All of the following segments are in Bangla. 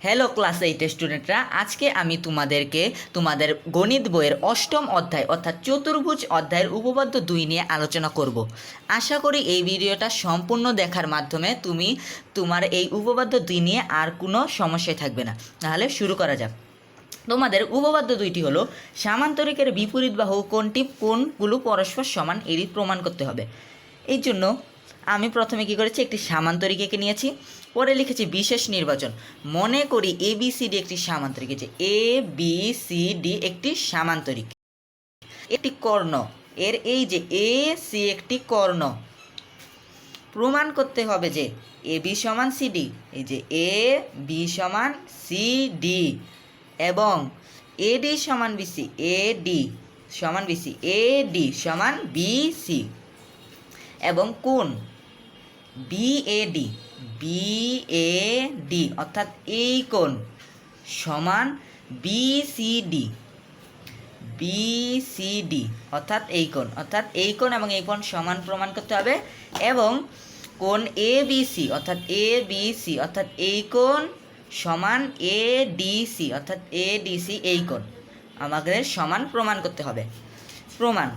হ্যালো ক্লাস 8 স্টুডেন্টরা, আজকে আমি তোমাদের গণিত বইয়ের অষ্টম অধ্যায় অর্থাৎ চতুর্ভুজ অধ্যায়ের উপপাদ্য 2 নিয়ে আলোচনা করব। আশা করি এই ভিডিওটা সম্পূর্ণ দেখার মাধ্যমে তোমার এই উপপাদ্য 2 নিয়ে আর কোনো সমস্যাই থাকবে না। তাহলে শুরু করা যাক। তোমাদের উপপাদ্য 2টি হলো সামান্তরিকের বিপরীত বাহু কোণগুলো পরস্পর সমান এটি প্রমাণ করতে হবে। এই জন্য আমি প্রথমে কী করেছি, একটি সামান্তরিক এঁকে নিয়েছি, পরে লিখেছি বিশেষ নির্বাচন। মনে করি এ বি সি ডি একটি সামান্তরিক, যে এ বি সি ডি একটি সামান্তরিক, একটি কর্ণ, এর এই যে এ সি একটি কর্ণ। প্রমাণ করতে হবে যে এ বি সমান সি ডি, এই যে এ বি সমান সি ডি, এবং এ ডি সমান বিসি, এ ডি সমান বিসি, এ ডি সমান বিসি, এবং কোণ বিএডি, বিএডি অর্থাৎ এই কোণ সমান বিসিডি, বিসিডি অর্থাৎ এই কোণ, এবং এই কোণ সমান প্রমাণ করতে হবে। এবং কোণ এবিসি অর্থাৎ এবিসি অর্থাৎ এই কোণ সমান এডিসি অর্থাৎ এডিসি, এই কোণ আমাদের সমান প্রমাণ করতে হবে। প্রমাণ: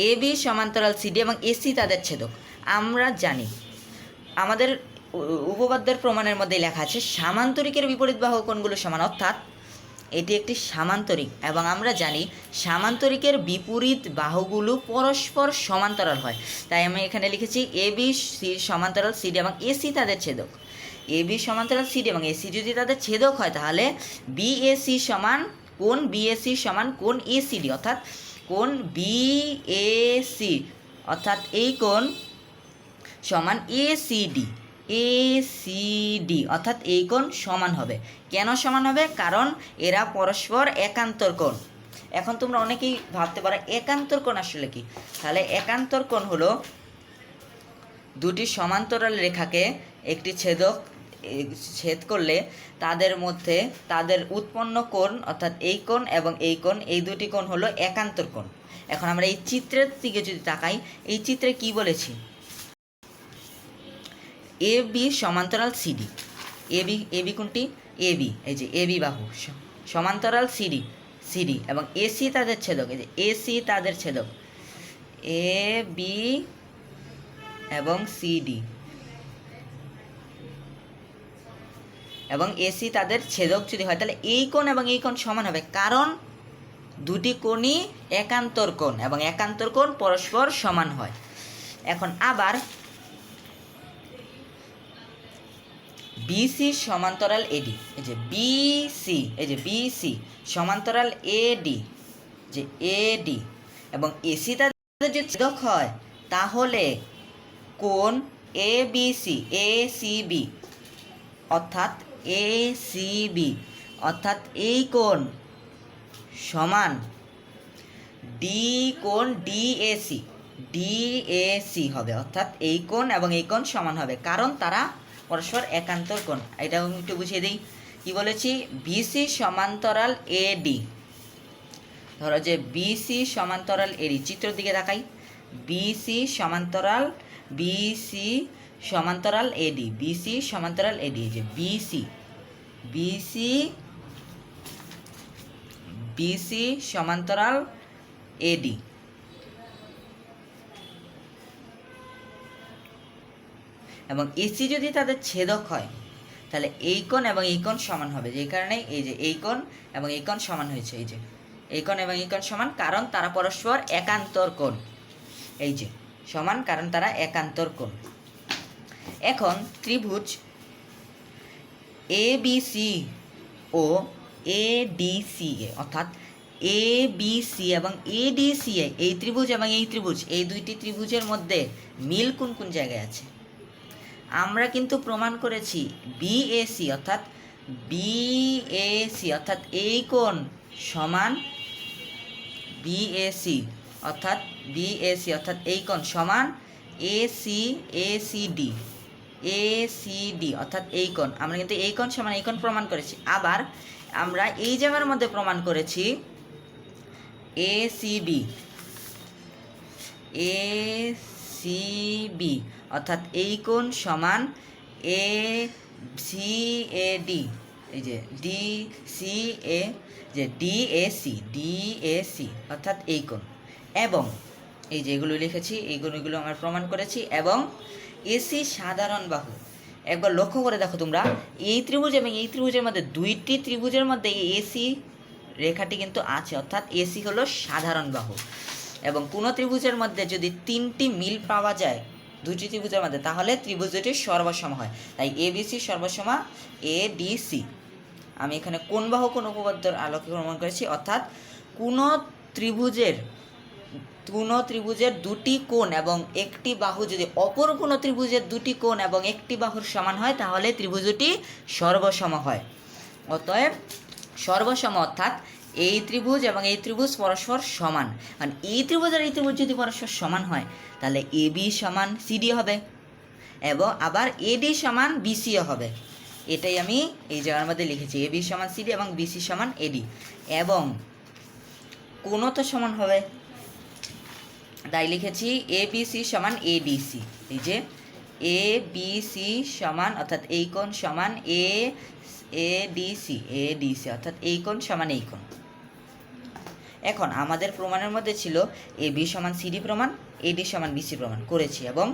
এ বি সমান্তরাল সিডি এবং এসি তাদের ছেদক। আমরা জানি আমাদের উপপাদ্যের প্রমাণের মধ্যে লেখা আছে সামান্তরিকের বিপরীত বাহু কোণগুলো সমান, অর্থাৎ এটি একটি সামান্তরিক, এবং আমরা জানি সামান্তরিকের বিপরীত বাহুগুলো পরস্পর সমান্তরাল হয়। তাই আমি এখানে লিখেছি এ বি সমান্তরাল সিডি এবং এসি তাদের ছেদক। এ বি সমান্তরাল সিডি এবং এসি যদি তাদের ছেদক হয়, তাহলে বিএসি সমান কোণ বিএসি সমান কোণ এসিডি, অর্থাৎ কোণ বিএসি অর্থাৎ এই কোণ সমান এসিডি, এসিডি অর্থাৎ এই কোণ সমান হবে। কেন সমান হবে? কারণ এরা পরস্পর একান্তর কোণ। এখন তোমরা অনেকেই ভাবতে পারো একান্তর কোণ আসলে কি। তাহলে একান্তর কোণ হলো দুটি সমান্তরাল রেখাকে একটি ছেদ করলে তাদের মধ্যে তাদের উৎপন্ন কোণ, অর্থাৎ এই কোণ এবং এই কোণ, এই দুটি কোণ হলো একান্তর কোণ। এখন আমরা এই চিত্রের দিকে যদি তাকাই, এই চিত্রে কি বলেছি? এ বি সমান্তরাল সিডি, এবি কোনটি? এবি, এই যে এবি বাহু সমান্তরাল সিডি এবং এসি তাদের ছেদক, এই যে এসি তাদের ছেদক, এ বি এবং সিডি, এবং এসি তাদের ছেদক যদি হয়, তাহলে এই কোণ এবং এই কোণ সমান হবে, কারণ দুটি কোণই একান্তর কোণ এবং একান্তর কোণ পরস্পর সমান হয়। এখন আবার বিসি সমান্তরাল এডি, এই যে বিসি, এই যে বিসি সমান্তরাল এডি, যে এডি, এবং এসি তাদের যদি ছেদক হয়, তাহলে কোণ এবিসি এসিবি অর্থাৎ এসিবি অর্থাৎ এই কোণ সমান ডি কোণ ডিএসি, ডিএসি হবে, অর্থাৎ এই কোণ এবং এই কোণ সমান হবে, কারণ তারা পরস্পর একান্তর কোণ। এটা একটু বুঝিয়ে দিই, কি বলেছি? বিসি সমান্তরাল এডি, ধরো যে বিসি সমান্তরাল এডি, চিত্রের দিকে তাকাই, বিসি সমান্তরাল এডি, বিসি সমান্তরাল এডি, যে বিসি সমান্তরাল এডি, এবং এসি যদি তাদের ছেদক হয়, তাহলে এই কোণ এবং এই কোণ সমান হবে। যে কারণে এই যে এই কোণ এবং এই কোণ সমান হয়েছে, এই যে এই কোণ এবং এই কোণ সমান, কারণ তারা পরস্পর একান্তর কোণ। এই যে সমান, কারণ তারা একান্তর কোণ। এখন ত্রিভুজ এবিসি ও এডিসিএ, অর্থাৎ এবিসি এবং এডিসিএ, এই ত্রিভুজ এবং এই ত্রিভুজ, এই দুইটি ত্রিভুজের মধ্যে মিল কোন কোন জায়গায় আছে? আমরা কিন্তু প্রমাণ করেছি বিএসি অর্থাৎ এই কোণ সমান বিএসি অর্থাৎ এই কোণ সমান এসিডি অর্থাৎ এই কোণ। আমরা কিন্তু এই কোণ সমান এই কোণ প্রমাণ করেছি। আবার আমরা এই জায়গার মধ্যে প্রমাণ করেছি এসিবি অর্থাৎ এই কোণ সমান এ সি এ ডি, এই যে ডি সি এ, যে ডিএসি অর্থাৎ এই কোণ, এবং এই যে এগুলো লিখেছি, এই কোণগুলো আমরা প্রমাণ করেছি, এবং এসি সাধারণ বাহু। একবার লক্ষ্য করে দেখো তোমরা, এই ত্রিভুজ এবং এই ত্রিভুজের মধ্যে, দুইটি ত্রিভুজের মধ্যে এই এসি রেখাটি কিন্তু আছে, অর্থাৎ এসি হলো সাধারণ বাহু। এবং কোনো ত্রিভুজের মধ্যে যদি তিনটি মিল পাওয়া যায় দুটি ত্রিভুজের মধ্যে, তাহলে ত্রিভুজ দুটি সর্বসম হয়। তাই এবিসি সর্বসমা এডিসি। আমি এখানে কোন বাহু কোন উপপাদ্যের আলোকে প্রমাণ করেছি, অর্থাৎ কোনো ত্রিভুজের দুটি কোণ এবং একটি বাহু যদি অপর কোনো ত্রিভুজের দুটি কোণ এবং একটি বাহুর সমান হয়, তাহলে ত্রিভুজ দুটি সর্বসম হয়। অতএব সর্বসম অর্থাৎ এই ত্রিভুজ এবং এই ত্রিভুজ পরস্পর সমান। কারণ এই ত্রিভুজ আর এই ত্রিভুজ যদি পরস্পর সমান হয়, তাহলে এবি সমান সিডি হবে, এবং আবার এডি সমান বিসিও হবে। এটাই আমি এই জায়গার মধ্যে লিখেছি, এবি সমান সিডি এবং বিসি সমান এডি, এবং কোণও তো সমান হবে, তাই লিখেছি এবিসি সমান এডিসি। এই যে এবিসি সমান, অর্থাৎ এই কোণ সমান এডিসি অর্থাৎ এই কোণ সমান এই কোণ। এখন আমাদের প্রমাণের মধ্যে ছিল এবি সমান সিডি প্রমাণ, এডি সমান বিসি প্রমাণ করেছি, এবং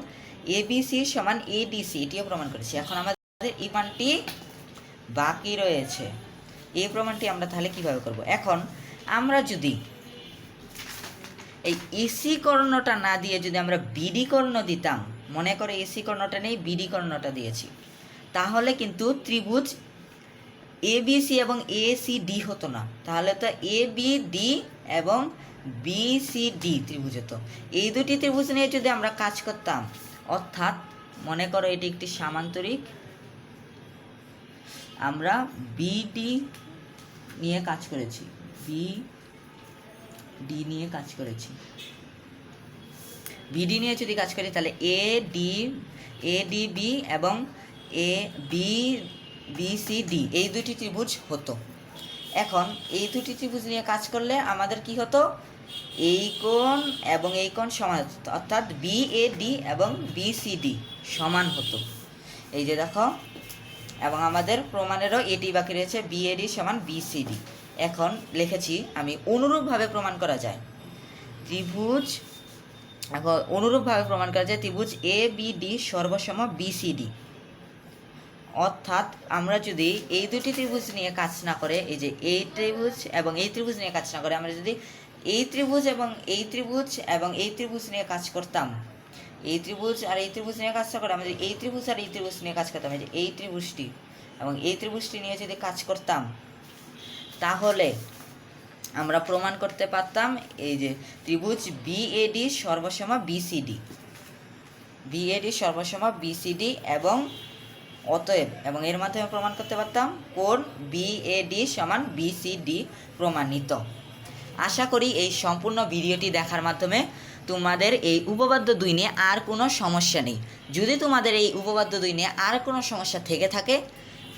এবিসি সমান এডিসি এটিও প্রমাণ করেছি। এখন আমাদের এই প্রমাণটি বাকি রয়েছে। এই প্রমাণটি আমরা তাহলে কিভাবে করব? এখন আমরা যদি এই এসি কর্ণটা না দিয়ে যদি আমরা বিডি কর্ণ দিতাম, মনে করে এসি কর্ণটা নেই, বিডি কর্ণটা দিয়েছি, তাহলে কিন্তু ত্রিভুজ এবিসি এবং এসিডি হতো না, তাহলে তো এবিডি এবং বিসিডি ত্রিভুজ হতো। এই দুটি ত্রিভুজ নিয়ে যদি আমরা কাজ করতাম, অর্থাৎ মনে করো এটি একটি সামান্তরিক, আমরা বিডি নিয়ে কাজ করেছি, বিডি নিয়ে কাজ করেছি, বিডি নিয়ে যদি কাজ করি, তাহলে এডিবি এবং বিসিডি এই দুটি ত্রিভুজ হতো। এখন এই দুটি ত্রিভুজ নিয়ে কাজ করলে আমাদের কি হতো? এই কোণ এবং এই কোণ সমান হতো, অর্থাৎ বিএডি এবং বিসিডি সমান হতো। এই যে দেখো, এবং আমাদের প্রমাণেরও এটি বাকি রয়েছে, বিএডি সমান বিসিডি। এখন লিখেছি আমি অনুরূপভাবে প্রমাণ করা যায় ত্রিভুজ, এখন অনুরূপভাবে প্রমাণ করা যায় ত্রিভুজ এবিডি সর্বসম বিসিডি। অর্থাৎ আমরা যদি এই দুটি ত্রিভুজ নিয়ে কাজ না করে, এই যে এই ত্রিভুজ এবং এই ত্রিভুজ নিয়ে কাজ না করে, আমরা যদি এই ত্রিভুজ এবং এই ত্রিভুজ এবং এই ত্রিভুজ নিয়ে কাজ করতাম, এই ত্রিভুজ আর এই ত্রিভুজ নিয়ে কাজ না করে আমরা যদি এই ত্রিভুজ আর এই ত্রিভুজ নিয়ে কাজ করতাম, এই যে এই ত্রিভুজটি এবং এই ত্রিভুজটি নিয়ে যদি কাজ করতাম, তাহলে আমরা প্রমাণ করতে পারতাম এই যে ত্রিভুজ বিএডি সর্বসম বিসিডি, বিএডি সর্বসম বিসিডি, এবং অতএব এবং এর মাধ্যমে প্রমাণ করতে পারতাম কোণ বিএডি সমান বিসিডি প্রমাণিত। আশা করি এই সম্পূর্ণ ভিডিওটি দেখার মাধ্যমে তোমাদের এই উপপাদ্য 2 নিয়ে আর কোনো সমস্যা নেই। যদি তোমাদের এই উপপাদ্য 2 নিয়ে আর কোনো সমস্যা থেকে থাকে,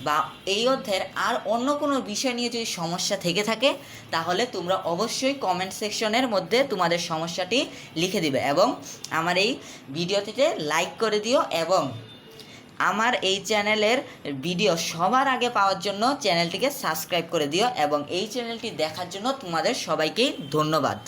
বা এই অধ্যায়ের আর অন্য কোনো বিষয় নিয়ে যদি সমস্যা থেকে থাকে, তাহলে তোমরা অবশ্যই কমেন্ট সেকশনের মধ্যে তোমাদের সমস্যাটি লিখে দিবে, এবং আমার এই ভিডিওটিতে লাইক করে দিও, এবং আমার এই চ্যানেলের ভিডিও সবার আগে পাওয়ার জন্য চ্যানেলটিকে সাবস্ক্রাইব করে দিও, এবং এই চ্যানেলটি দেখার জন্য তোমাদের সবাইকেই ধন্যবাদ।